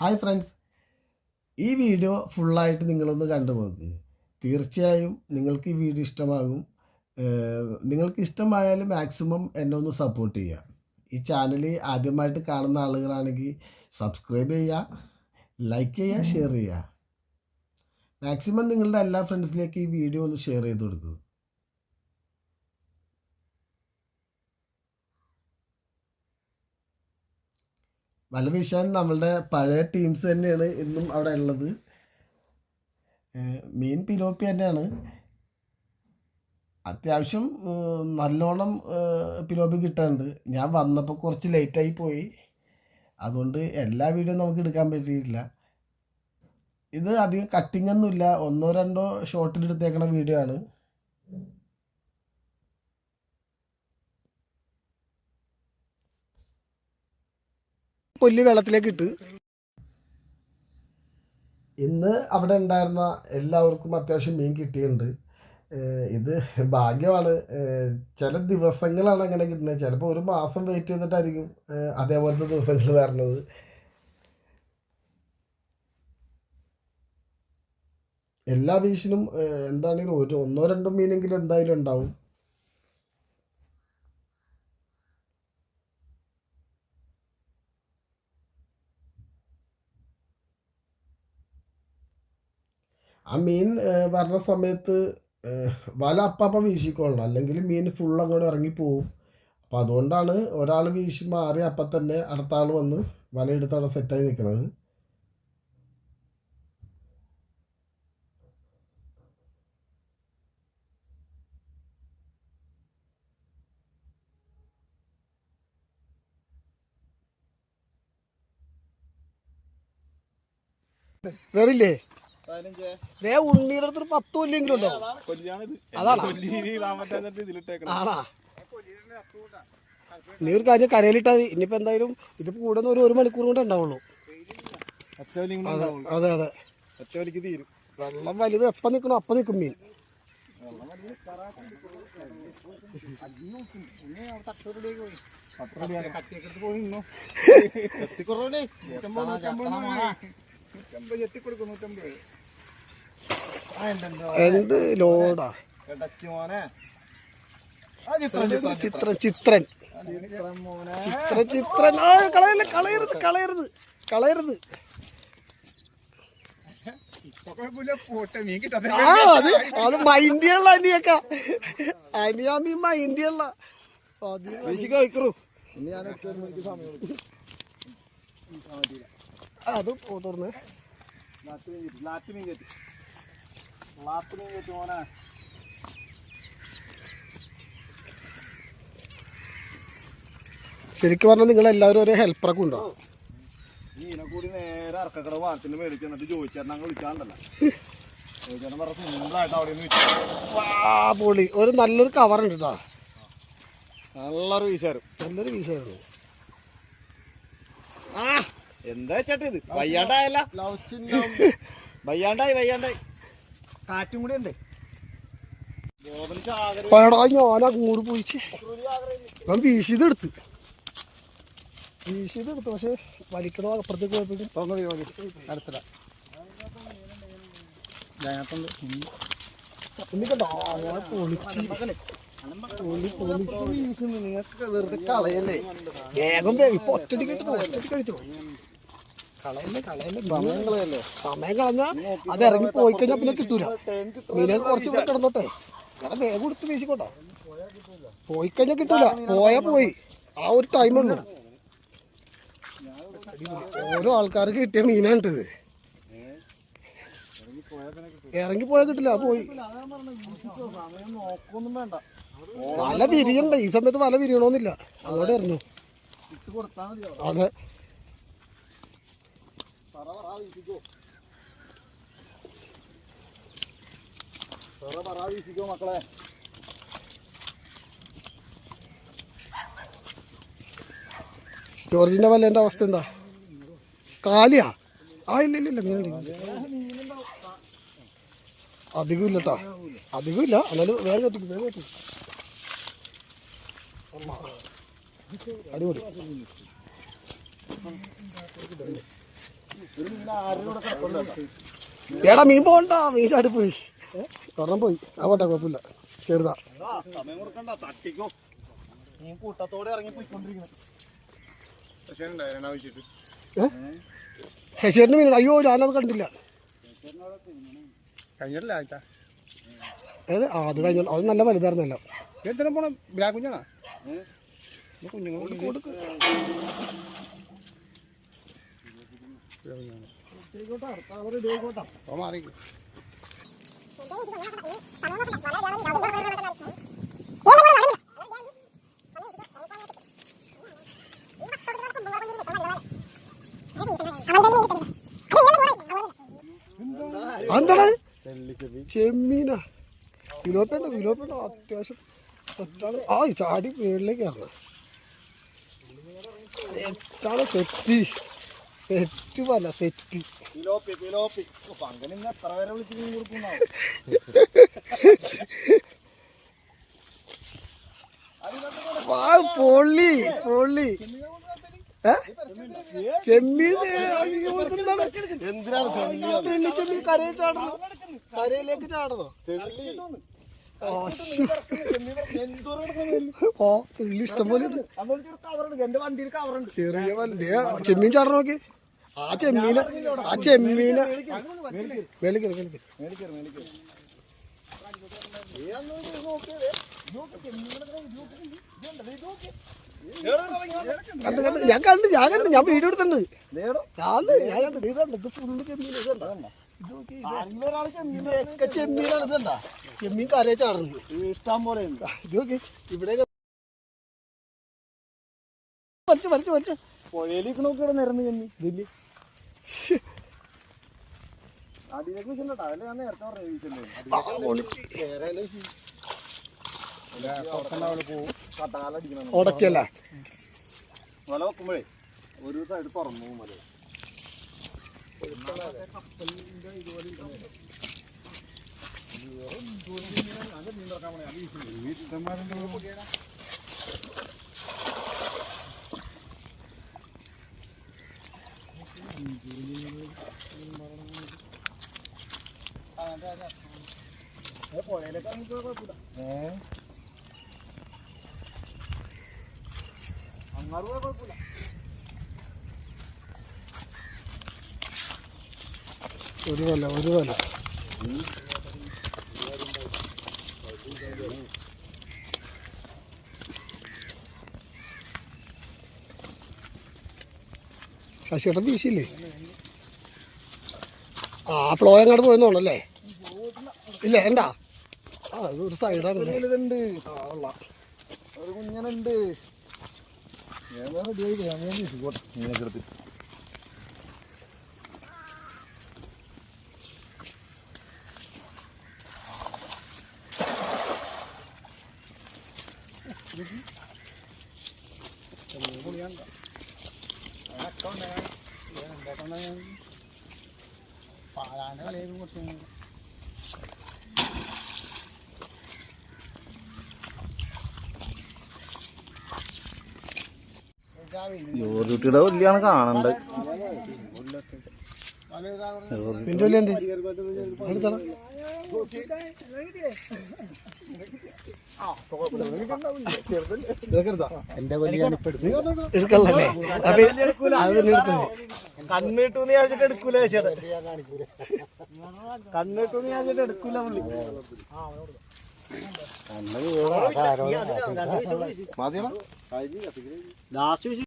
Hi friends, ഈ video ഫുള്ളായിട്ട് നിങ്ങളൊന്ന് കണ്ടു നോക്ക്. തീർച്ചയായും നിങ്ങൾക്ക് ഈ വീഡിയോ ഇഷ്ടമാകും. നിങ്ങൾക്ക് ഇഷ്ടമായാൽ മാക്സിമം എന്നെ ഒന്ന് സപ്പോർട്ട് ചെയ്യുക. ഈ ചാനൽ ആദ്യമായിട്ട് കാണുന്ന ആളുകളാണെങ്കിൽ സബ്സ്ക്രൈബ് ചെയ്യുക, ലൈക്ക് ചെയ്യുക, ഷെയർ ചെയ്യുക. മാക്സിമം നിങ്ങളുടെ എല്ലാ ഫ്രണ്ട്സിലേക്ക് ഈ വീഡിയോ ഒന്ന് ഷെയർ ചെയ്ത് കൊടുക്കുക. വല വീശാൻ നമ്മളുടെ പഴയ ടീംസ് തന്നെയാണ് ഇന്നും അവിടെ ഉള്ളത്. മീൻ പിലോപ്പി തന്നെയാണ്. അത്യാവശ്യം നല്ലോണം പിലോപ്പി കിട്ടാറുണ്ട്. ഞാൻ വന്നപ്പോൾ കുറച്ച് ലേറ്റായി പോയി, അതുകൊണ്ട് എല്ലാ വീഡിയോ നമുക്ക് എടുക്കാൻ പറ്റിയിട്ടില്ല. ഇത് അധികം കട്ടിംഗ് ഒന്നുമില്ല, ഒന്നോ രണ്ടോ ഷോട്ടിൽ എടുത്തേക്കണ വീഡിയോ ആണ്. കൊല്ലി വെള്ളത്തിലേക്ക് ഇട്ട് ഇന്ന് അവിടെ ഉണ്ടായിരുന്ന എല്ലാവർക്കും അത്യാവശ്യം മീൻ കിട്ടിയിട്ടുണ്ട്. ഇത് ഭാഗ്യമാണ്. ചില ദിവസങ്ങളാണ് അങ്ങനെ കിട്ടുന്നത്. ചിലപ്പോൾ ഒരു മാസം വെയിറ്റ് ചെയ്തിട്ടായിരിക്കും അതേപോലത്തെ ദിവസങ്ങൾ വരുന്നത്. എല്ലാ വീശിനും എന്താണെങ്കിലും ഒന്നോ രണ്ടോ മീനെങ്കിലും എന്തായാലും ഉണ്ടാവും. ആ മീൻ വരുന്ന സമയത്ത് വല അപ്പം വീശിക്കൊള്ളണം, അല്ലെങ്കിൽ മീൻ ഫുൾ അങ്ങോട്ട് ഇറങ്ങിപ്പോവും. അപ്പോൾ അതുകൊണ്ടാണ് ഒരാൾ വീശി മാറി അപ്പം തന്നെ അടുത്ത ആൾ വന്ന് വലയെടുത്ത് അവിടെ സെറ്റായി നിൽക്കുന്നത്. വേറില്ലേ ഉണ്ണീടെ അടുത്തൊരു 10 കൊല്ലെങ്കിലും ഉണ്ടോ? അതാണോ? ആണാ? നീ ഒരു കാര്യം കരയിലിട്ടാ മതി. ഇനിയിപ്പോ എന്തായാലും ഇത് കൂടെ ഒരു മണിക്കൂർ കൊണ്ട് ഉണ്ടാവുള്ളൂ. അതെ അതെ, വെള്ളം വലിവ് എപ്പം നിൽക്കണോ അപ്പം നിൽക്കും മീൻ. എന്ത് ലോഡാ! ചിത്രൻ ചിത്രൻ ചിത്രൻ കളയരുത് കളയരുത് കളയരുത്. അത് മൈൻഡിയുള്ള അനിയൊക്കെ അനിയാ മീൻ മൈൻഡിയുള്ള അത് തുറന്ന് ശരിക്കും പറഞ്ഞാൽ നിങ്ങൾ എല്ലാവരും ഒരു ഹെൽപ്പറൊക്കെ ഉണ്ടോ? പൊളി, ഒരു നല്ലൊരു കവറുണ്ട് കേട്ടോ. നല്ലൊരു വീശായിരുന്നു. എന്താ ചേട്ടാ ഇത്? വയ്യാണ്ടായല്ല, വയ്യാണ്ടായി കാറ്റും കൂടി ഉണ്ട്. ഞാൻ അങ്ങോട്ട് പോയിച്ച് ഞാൻ വീശിതെടുത്ത് പക്ഷെ വലിക്കണോ അപ്പുറത്തേക്ക് പോയപ്പോഴും അടുത്തില്ല. വേഗം ഇപ്പൊ ഒറ്റടിക്ക് കഴിച്ചോ. സമയം കളഞ്ഞാ അത് ഇറങ്ങി പോയി കഴിഞ്ഞാൽ പിന്നെ കിട്ടൂല. മീനൊക്കെ കുറച്ച് ഇവിടെ കിടന്നോട്ടെ, ഞാൻ വേഗം എടുത്ത് വീശിക്കോട്ടെ. പോയി കഴിഞ്ഞാൽ കിട്ടൂല, പോയാ പോയി. ആ ഒരു ടൈമുള്ളൂ. ഓരോ ആൾക്കാർക്ക് കിട്ടിയ മീനാണിട്ടത്. ഇറങ്ങി പോയാൽ കിട്ടില്ല, പോയി. വല വിരിയണ്ട ഈ സമയത്ത്, വല വിരിയണമെന്നില്ല. അങ്ങോട്ട് എറിഞ്ഞു. അതെ, മക്കളെ. ജോർജിന്റെ വല്ലേന്റെ അവസ്ഥ എന്താ? കാലിയാ? ഇല്ല അധികം ഇല്ല കേട്ടോ, അധികം ഇല്ല. എന്നാലും വേഗം കെട്ടിക്കും. അടിപൊളി. എടാ മീൻ പോകണ്ട, മീൻ ചാടി പോയി, ഒരെണ്ണം പോയി. ആ പോട്ടെ, കുഴപ്പമില്ല, ചെറുതാ. സമയം കൊടുക്കണ്ട, തട്ടിക്കോ. നീ കൂട്ടത്തോടെ ഇറങ്ങി പോയിക്കൊണ്ടിരിക്കണം. ശശിധരന് മീൻ. അയ്യോ, ഞാനത് കണ്ടില്ല. കഴിഞ്ഞല്ലേ ഏത്? ആ, അത് കഴിഞ്ഞ, അത് നല്ല വലുതായിരുന്നല്ലോ. എന്തിനാ പോണം? ബ്ലാക്ക് കുഞ്ഞാണോ? കുഞ്ഞുങ്ങൾ കൊടുക്ക്. മാറി എന്താണ്? ചെമ്മീനാ. വിലോപ്പുണ്ടോ അത്യാവശ്യം സെറ്റാണ്. ആ, ചാടി മേളിലേക്ക് ഇറങ്ങാം. സെറ്റാണ്, സെറ്റ് പോലെ സെറ്റ്. പൊള്ളി ചെമ്മീൻ. ചെമ്മീൻ കരയിൽ ചാടണോ? കരയിലേക്ക് ചാടണോ? ഓ, തെള്ളി ഇഷ്ടംപോലെ ചെറിയ വലുത് ചെമ്മീൻ ചാടണം. നോക്കി ആ ചെമ്മീന് ഞാൻ കണ്ട് ഞാൻ വീഡിയോ എടുത്തിട്ടുണ്ട്. ഞാൻ കണ്ടു. ഇത് കണ്ടു, ഇത് ഫുള്ള് ചെമ്മീൻ. ഇതൊക്കെ ചെമ്മീനാണ്. ഇതണ്ട, ചെമ്മീൻ കരയെ ചാടുന്നത് ഇഷ്ടം പോലെ. ഇത് നോക്കി, ഇവിടെ വലിച്ചു പുഴയിലേക്ക് നോക്കിയുടെ നിരന്ന് ചെമ്മി ഇതില് അതിലേക്ക് വെച്ചിട്ടുണ്ടോ? അതല്ലേ ഞാൻ നേരത്തെ പറഞ്ഞു. ഉടക്കല്ല വല വെക്കുമ്പോഴേ ഒരു സൈഡ് തുറന്നു മല. പുഴയിലേക്ക് ഇറങ്ങിപ്പോയാൽ കുഴപ്പമില്ല. അങ്ങാറ് പോയാൽ കുഴപ്പമില്ല. ഒരു വല ശശിയുടെ വീശില്ലേ? ആ, ഫ്ലോ എങ്ങോട്ട് പോയെന്നോണല്ലേ? ഇല്ല, എന്താ? ആ, ഒരു സൈഡാണ്. ഇതുണ്ട്, ആ, ഉള്ള ഒരു കുഞ്ഞനുണ്ട്. ഞാൻ റെഡിയായി എടുത്ത് പാലാന്റെ കളിയൊക്കെ കുറച്ച് ജോർജുട്ടിയുടെ വലിയാണ് കാണണ്ടത്. നിന്റെ വലിയ എന്ത് എടുത്തണം? എടുക്കണല്ലേ? കണ്ണിട്ടൂന്ന് വിചാരിച്ചിട്ട് എടുക്കൂല. കണ്ണിട്ടൂന്ന് വിചാരിച്ചിട്ട് എടുക്കൂല പുള്ളി. മതിയോ?